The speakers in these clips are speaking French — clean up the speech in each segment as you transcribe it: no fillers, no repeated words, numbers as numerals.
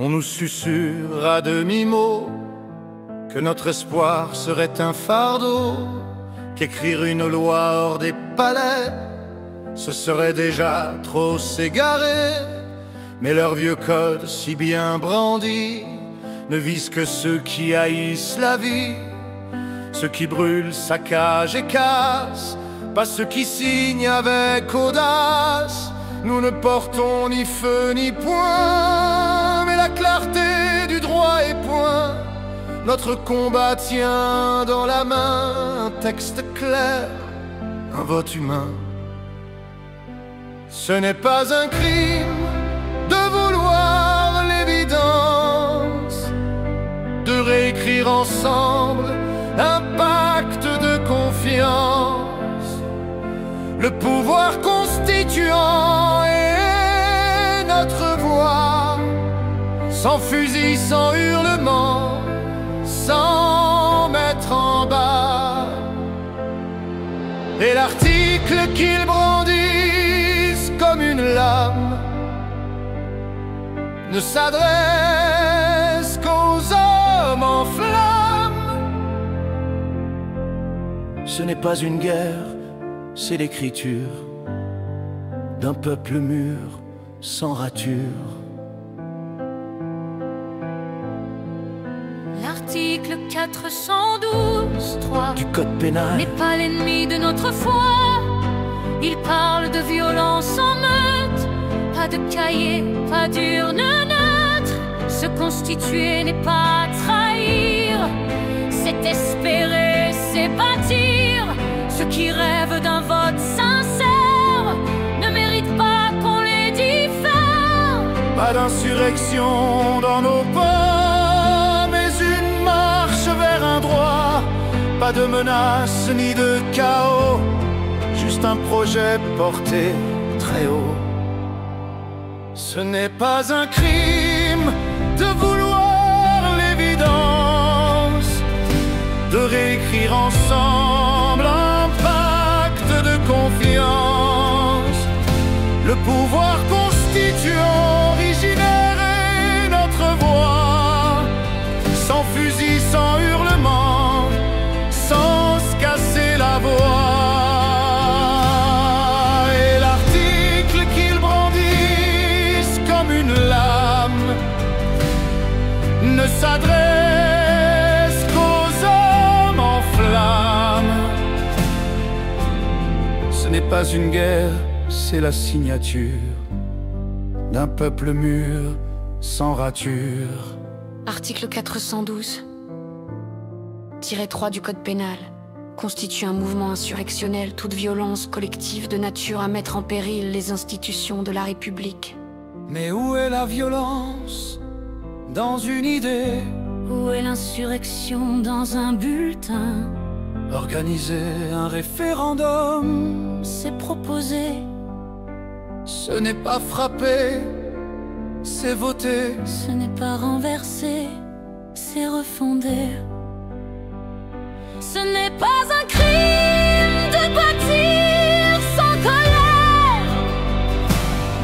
On nous susurre à demi-mot que notre espoir serait un fardeau, qu'écrire une loi hors des palais, ce serait déjà trop s'égarer. Mais leur vieux code si bien brandi ne vise que ceux qui haïssent la vie, ceux qui brûlent, saccagent et cassent, pas ceux qui signent avec audace. Nous ne portons ni feu ni poing, mais la clarté du droit est point. Notre combat tient dans la main un texte clair, un vote humain. Ce n'est pas un crime de vouloir l'évidence, de réécrire ensemble un pacte de confiance. Le pouvoir constituant est notre voix, sans fusil, sans hurlement, sans mettre en bas. Et l'article qu'ils brandissent comme une lame ne s'adresse qu'aux hommes en flammes. Ce n'est pas une guerre, c'est l'écriture d'un peuple mûr, sans rature. L'article 412.3 du code pénal n'est pas l'ennemi de notre foi. Il parle de violence en meute, pas de cahier, pas d'urne neutre. Se constituer n'est pas trahir, c'est espérer, c'est bâtir. Ceux qui rêvent d'un vote sincère ne méritent pas qu'on les diffère. Pas d'insurrection dans nos pas, mais une marche vers un droit. Pas de menace ni de chaos, juste un projet porté très haut. Ce n'est pas un crime de vouloir l'évidence, de réécrire ensemble un pacte de confiance. Le pouvoir constituant originaire est notre voix, sans fusil, sans hurlement, sans se casser la voix. Et l'article qu'ils brandissent comme une lame ne s'adresse qu'aux hommes en flammes. Ce n'est pas une guerre, c'est la signature d'un peuple mûr, sans rature. Article 412-3 du code pénal constitue un mouvement insurrectionnel, toute violence collective de nature à mettre en péril les institutions de la République. Mais où est la violence dans une idée? Où est l'insurrection dans un bulletin? Organiser un référendum, C'est proposer, ce n'est pas frapper, c'est voter. ce n'est pas renverser, c'est refonder. Ce n'est pas un crime de bâtir sans colère,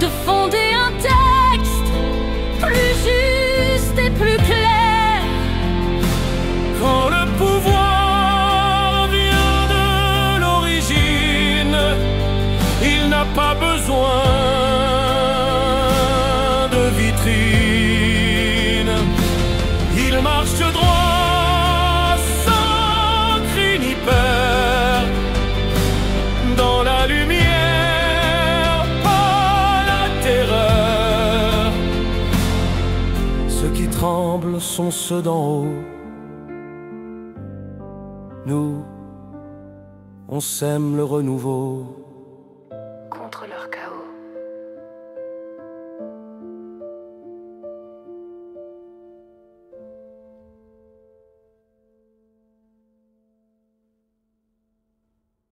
de fonder un texte plus juste et plus clair. Quand le pouvoir vient de l'origine, il n'a pas besoin de vitrine. Il marche droit sans cri ni peur, dans la lumière, pas la terreur. Ceux qui tremblent sont ceux d'en haut. Nous, on sème le renouveau Contre leur chaos.